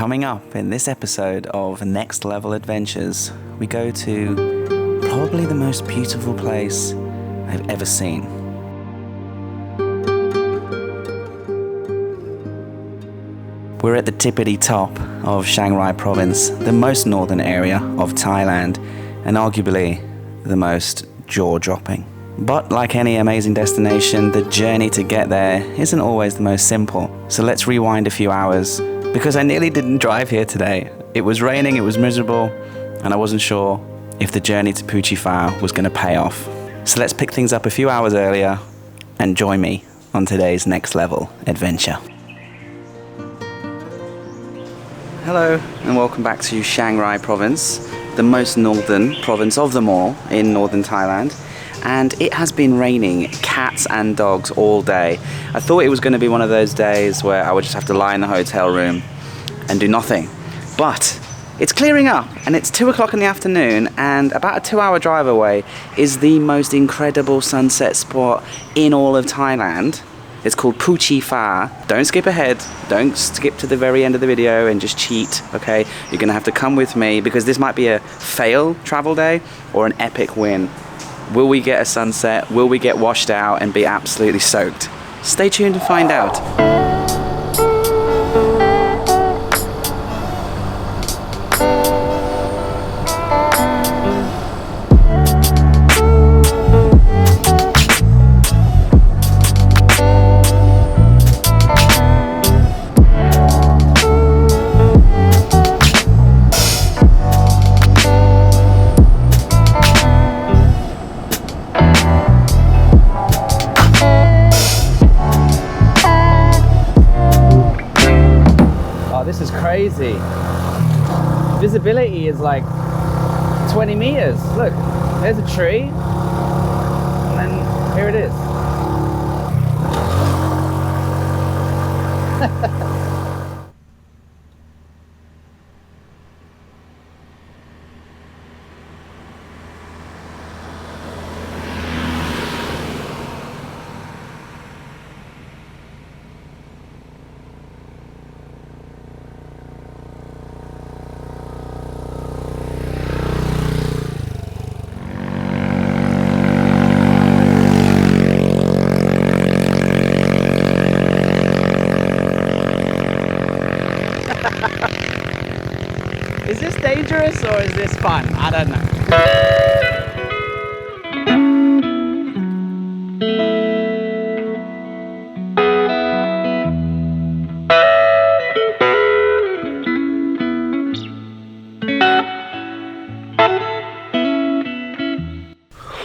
Coming up in this episode of Next Level Adventures, we go to probably the most beautiful place I've ever seen. We're at the tippity top of Chiang Rai province, the most northern area of Thailand, and arguably the most jaw-dropping. But like any amazing destination, the journey to get there isn't always the most simple. So let's rewind a few hours, because I nearly didn't drive here today. It was raining, it was miserable, and I wasn't sure if the journey to Phu Chi Fah was going to pay off. So let's pick things up a few hours earlier and join me on today's Next Level Adventure. Hello and welcome back to Chiang Rai province, the most northern province of them all in northern Thailand. And it has been raining cats and dogs all day. I thought it was going to be one of those days where I would just have to lie in the hotel room and do nothing. But it's clearing up and it's 2 o'clock in the afternoon, and about a 2-hour drive away is the most incredible sunset spot in all of Thailand. It's called Phu Chi Fah. Don't skip ahead, don't skip to the very end of the video and just cheat, okay? You're going to have to come with me because this might be a fail travel day or an epic win. Will we get a sunset? Will we get washed out and be absolutely soaked? Stay tuned to find out. This is crazy. Visibility is like 20 meters. Look, there's a tree, and then here it is. Is this dangerous or is this fun? I don't know.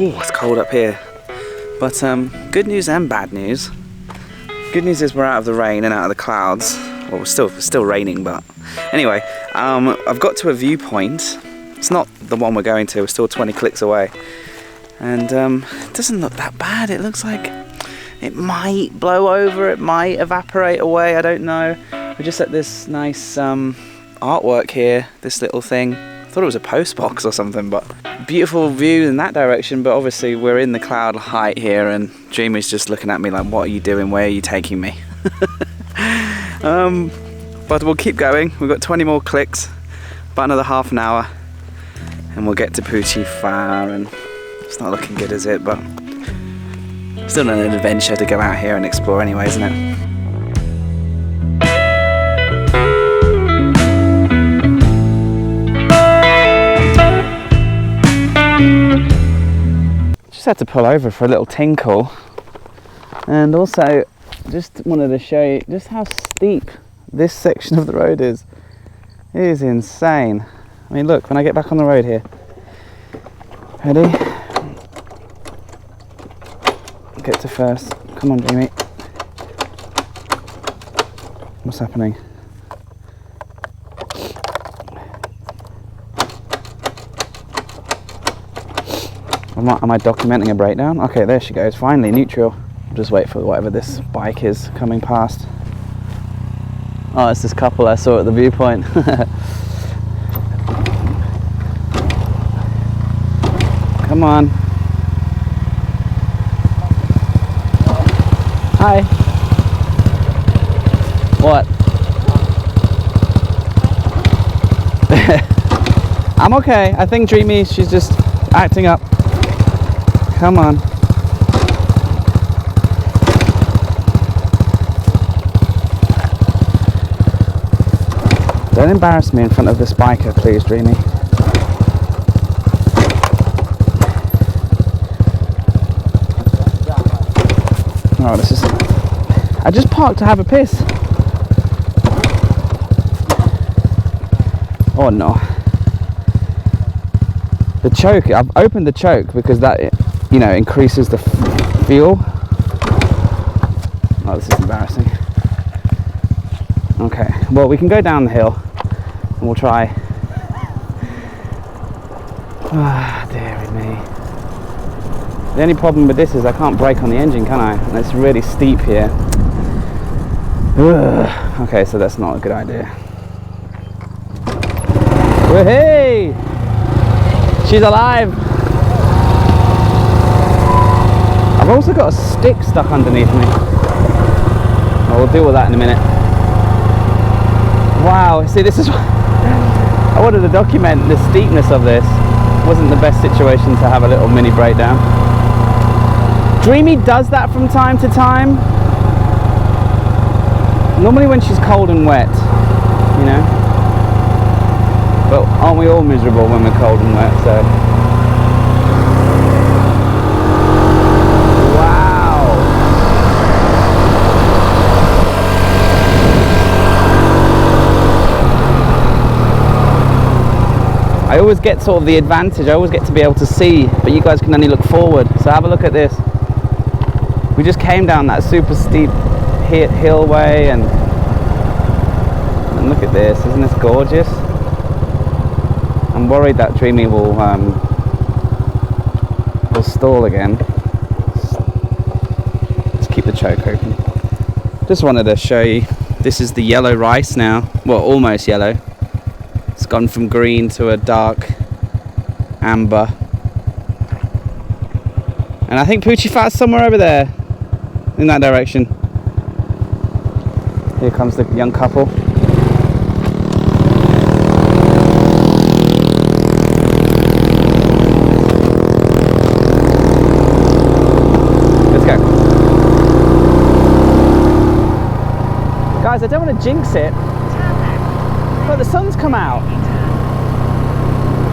Ooh, it's cold up here. But good news and bad news. Good news is we're out of the rain and out of the clouds. Well, it's still raining, but anyway, I've got to a viewpoint. It's not the one we're going to, we're still 20 clicks away. And it doesn't look that bad. It looks like it might blow over, it might evaporate away, I don't know. We're just at this nice artwork here, this little thing. I thought it was a post box or something, but beautiful view in that direction, but obviously we're in the cloud height here and Jamie's just looking at me like, what are you doing? Where are you taking me? But we'll keep going. We've got 20 more clicks, about another half an hour, and we'll get to Phu Chi Fah, and it's not looking good, is it? But still an adventure to go out here and explore anyway, isn't it? Just had to pull over for a little tinkle, and also just wanted to show you just how steep this section of the road is. It is insane. I mean, look, when I get back on the road here. Ready? Get to first. Come on, Jamie. What's happening? Am I documenting a breakdown? Okay, there she goes. Finally, neutral. Just wait for whatever this bike is coming past. Oh, it's this couple I saw at the viewpoint. Come on. Hi. What? I'm okay. I think Dreamy, she's just acting up. Come on. Don't embarrass me in front of this biker, please, Dreamy. Oh, this is... I just parked to have a piss. Oh no. The choke, I've opened the choke because that, you know, increases the fuel. Oh, this is embarrassing. Okay, well, we can go down the hill and we'll try. Ah, dearie me. The only problem with this is I can't brake on the engine, can I? And it's really steep here. Ugh. Okay, so that's not a good idea. Well, hey! She's alive! I've also got a stick stuck underneath me. Oh, we'll deal with that in a minute. Wow, see, this is... I wanted to document the steepness of this. It wasn't the best situation to have a little mini breakdown. Dreamy does that from time to time. Normally when she's cold and wet, you know. But aren't we all miserable when we're cold and wet, so... Wow! I always get sort of the advantage, I always get to be able to see, but you guys can only look forward. So have a look at this. We just came down that super steep hillway and look at this, isn't this gorgeous? I'm worried that Dreamy will stall again. Let's keep the choke open. Just wanted to show you, this is the yellow rice now, well, almost yellow. It's gone from green to a dark amber. And I think Phu Chi Fah is somewhere over there, in that direction. Here comes the young couple. Let's go. Guys, I don't want to jinx it, but the sun's come out.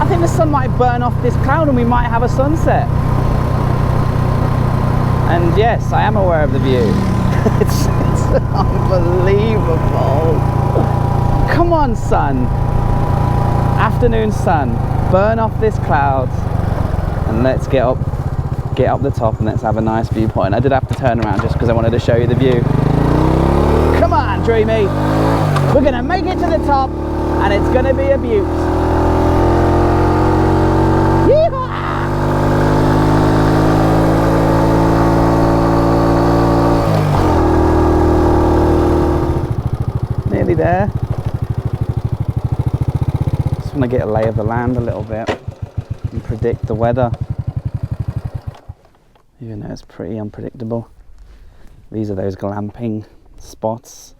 I think the sun might burn off this cloud and we might have a sunset. And yes, I am aware of the view. It's unbelievable. Come on, sun. Afternoon sun. Burn off this cloud and let's get up the top and let's have a nice viewpoint. I did have to turn around just because I wanted to show you the view. Come on, Dreamy. We're gonna make it to the top and it's gonna be a beaut. Nearly there. Just want to get a lay of the land a little bit and predict the weather. Even though it's pretty unpredictable. These are those glamping spots.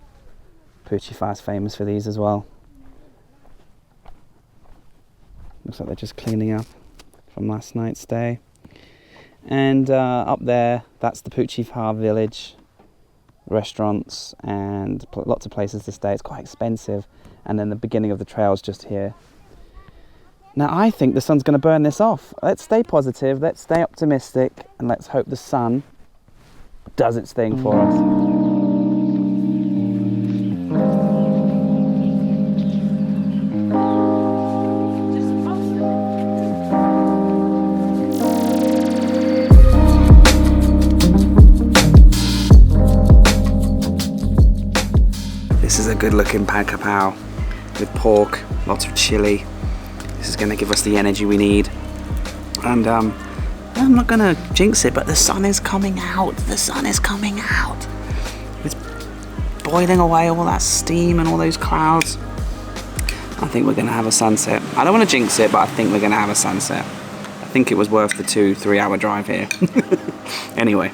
Phu Chi Fah is famous for these as well. Looks like they're just cleaning up from last night's stay. And up there, that's the Phu Chi Fah village. Restaurants and lots of places to stay. It's quite expensive. And then the beginning of the trail's just here. Now I think the sun's going to burn this off. Let's stay positive, let's stay optimistic, and let's hope the sun does its thing for us. This is a good looking pad kapow with pork, lots of chili. This is going to give us the energy we need. And I'm not going to jinx it, but the sun is coming out. The sun is coming out. It's boiling away all that steam and all those clouds. I think we're going to have a sunset. I don't want to jinx it, but I think we're going to have a sunset. I think it was worth the 2-3 hour drive here. Anyway,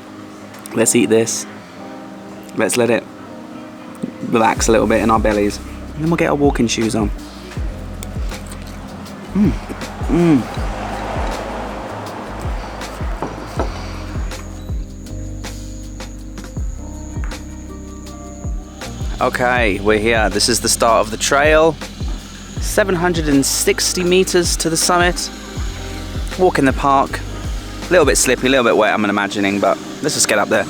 let's eat this. Let's let it relax a little bit in our bellies, and then we'll get our walking shoes on. Okay, we're here. This is the start of the trail. 760 meters to the summit. Walk in the park. A little bit slippy, a little bit wet, I'm imagining, but let's just get up there.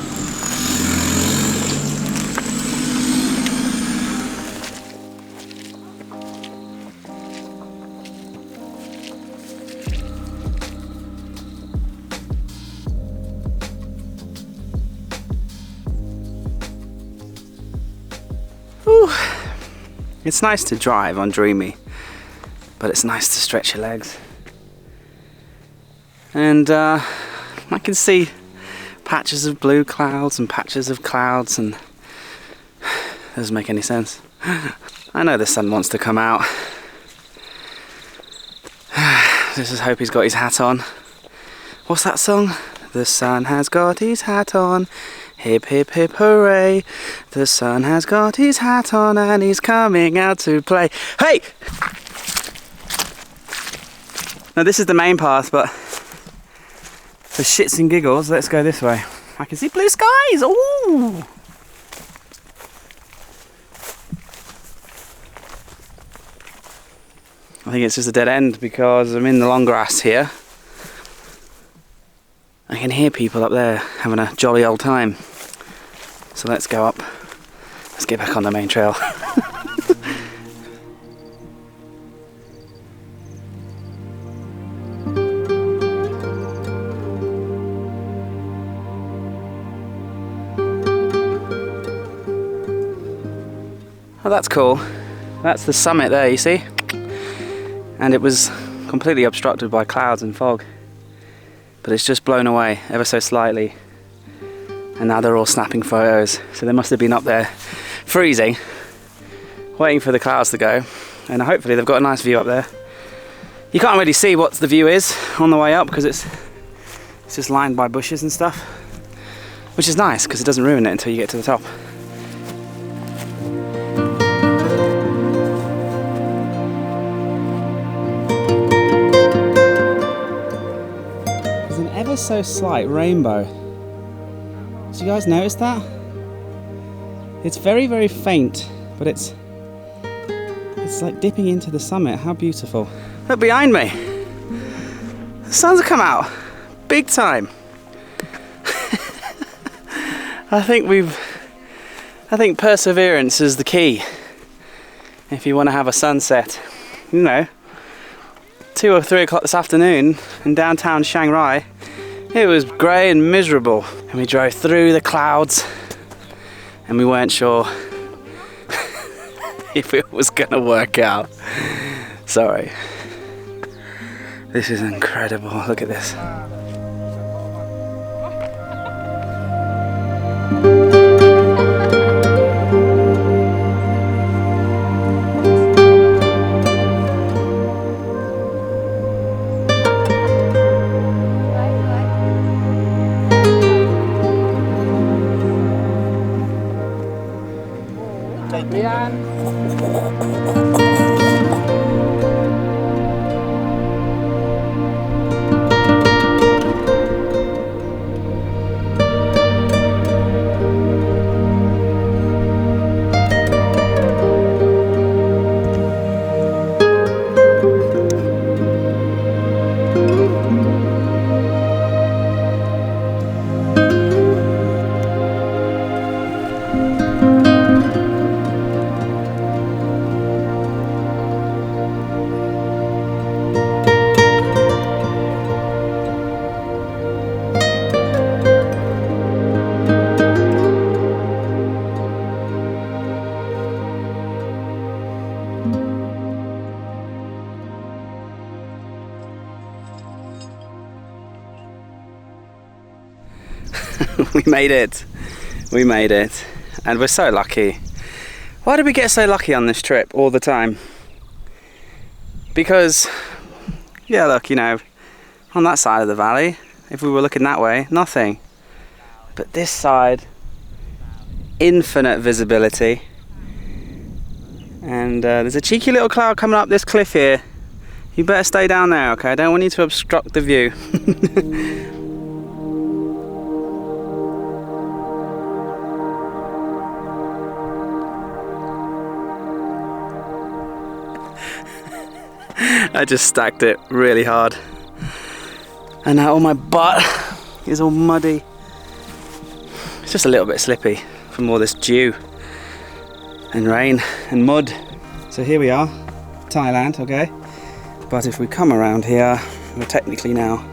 Whew. It's nice to drive on Dreamy, but it's nice to stretch your legs. And I can see patches of blue clouds and patches of clouds, and it doesn't make any sense. I know the sun wants to come out. Let's just hope he's got his hat on. What's that song? The sun has got his hat on. Hip hip hip hooray. The sun has got his hat on and he's coming out to play. Hey! Now this is the main path, but for shits and giggles, let's go this way. I can see blue skies! Ooh! I think it's just a dead end because I'm in the long grass here. I can hear people up there having a jolly old time. So let's go up. Let's get back on the main trail. Oh, that's cool. That's the summit there, you see? And it was completely obstructed by clouds and fog. But it's just blown away ever so slightly. And now they're all snapping photos. So they must have been up there freezing, waiting for the clouds to go. And hopefully they've got a nice view up there. You can't really see what the view is on the way up because it's just lined by bushes and stuff. Which is nice because it doesn't ruin it until you get to the top. There's an ever so slight rainbow. Did you guys notice that? It's very, very faint, but it's like dipping into the summit. How beautiful. Look behind me. The sun's come out. Big time. I think perseverance is the key. If you want to have a sunset, you know, 2 or 3 o'clock this afternoon in downtown Chiang Rai, it was grey and miserable. And we drove through the clouds and we weren't sure if it was gonna work out. Sorry. This is incredible. Look at this. We made it. We made it. And we're so lucky. Why did we get so lucky on this trip all the time? Because, yeah, look, you know, on that side of the valley, if we were looking that way, nothing. But this side, infinite visibility. And there's a cheeky little cloud coming up this cliff here. You better stay down there, okay? I don't want you to obstruct the view. I just stacked it really hard. And now all my butt is all muddy. It's just a little bit slippy from all this dew and rain and mud. So here we are, Thailand, okay? But if we come around here, we're technically now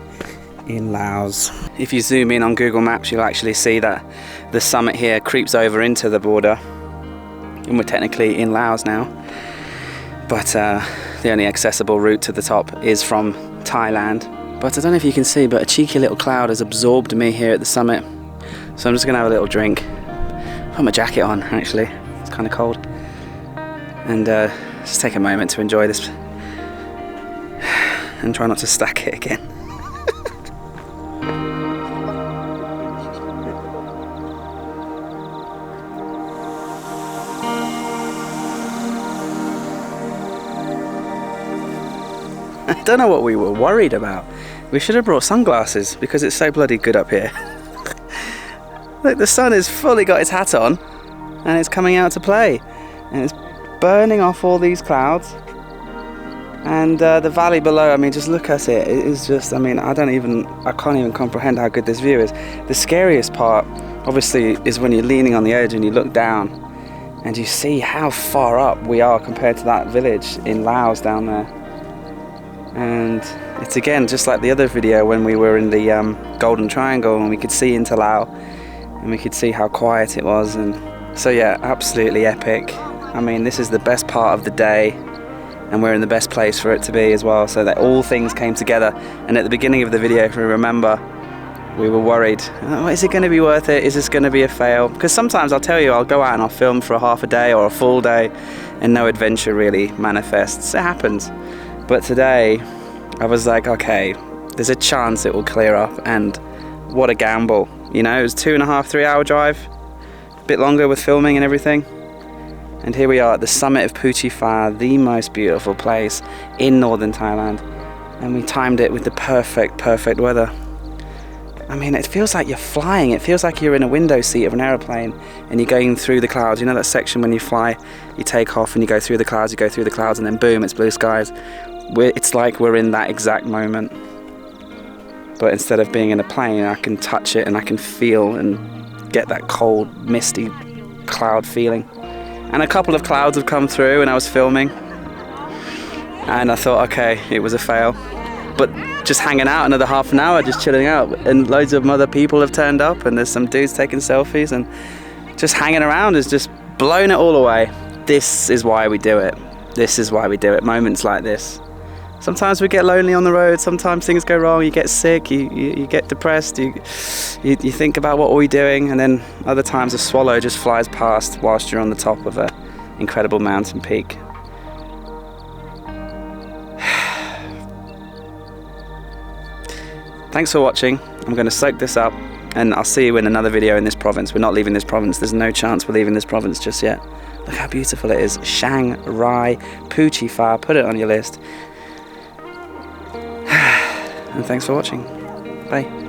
in Laos. If you zoom in on Google Maps, you'll actually see that the summit here creeps over into the border. And we're technically in Laos now. But the only accessible route to the top is from Thailand. But I don't know if you can see, but a cheeky little cloud has absorbed me here at the summit. So I'm just gonna have a little drink. Put my jacket on, actually. It's kind of cold. And just take a moment to enjoy this and try not to stack it again. I don't know what we were worried about. We should have brought sunglasses because it's so bloody good up here. Look, the sun has fully got its hat on and it's coming out to play. And it's burning off all these clouds. And the valley below, I mean, just look at it. It is just, I mean, I can't even comprehend how good this view is. The scariest part, obviously, is when you're leaning on the edge and you look down and you see how far up we are compared to that village in Laos down there. And it's again just like the other video when we were in the Golden Triangle and we could see into Laos and we could see how quiet it was. And so yeah, absolutely epic. I mean, this is the best part of the day and we're in the best place for it to be as well, so that all things came together. And at the beginning of the video, if we remember, we were worried, oh, is it going to be worth it? Is this going to be a fail? Because sometimes I'll tell you, I'll go out and I'll film for a half a day or a full day and no adventure really manifests. It happens. But today, I was like, okay, there's a chance it will clear up, and what a gamble. You know, it was 2.5, 3 hour drive, a bit longer with filming and everything. And here we are at the summit of Phu Chi Fah, the most beautiful place in northern Thailand. And we timed it with the perfect weather. I mean, it feels like you're flying. It feels like you're in a window seat of an aeroplane and you're going through the clouds. You know that section when you fly, you take off and you go through the clouds, and then boom, it's blue skies. It's like we're in that exact moment. But instead of being in a plane, I can touch it and I can feel and get that cold, misty cloud feeling. And a couple of clouds have come through and I was filming. And I thought, okay, it was a fail. But just hanging out another half an hour, just chilling out. And loads of other people have turned up and there's some dudes taking selfies. And just hanging around has just blown it all away. This is why we do it. This is why we do it. Moments like this. Sometimes we get lonely on the road, sometimes things go wrong, you get sick, you get depressed, you think about what are we doing, and then other times a swallow just flies past whilst you're on the top of an incredible mountain peak. Thanks for watching. I'm going to soak this up and I'll see you in another video in this province. We're not leaving this province, there's no chance we're leaving this province just yet. Look how beautiful it is. Chiang Rai, Phu Chi Fah, put it on your list. And thanks for watching. Bye.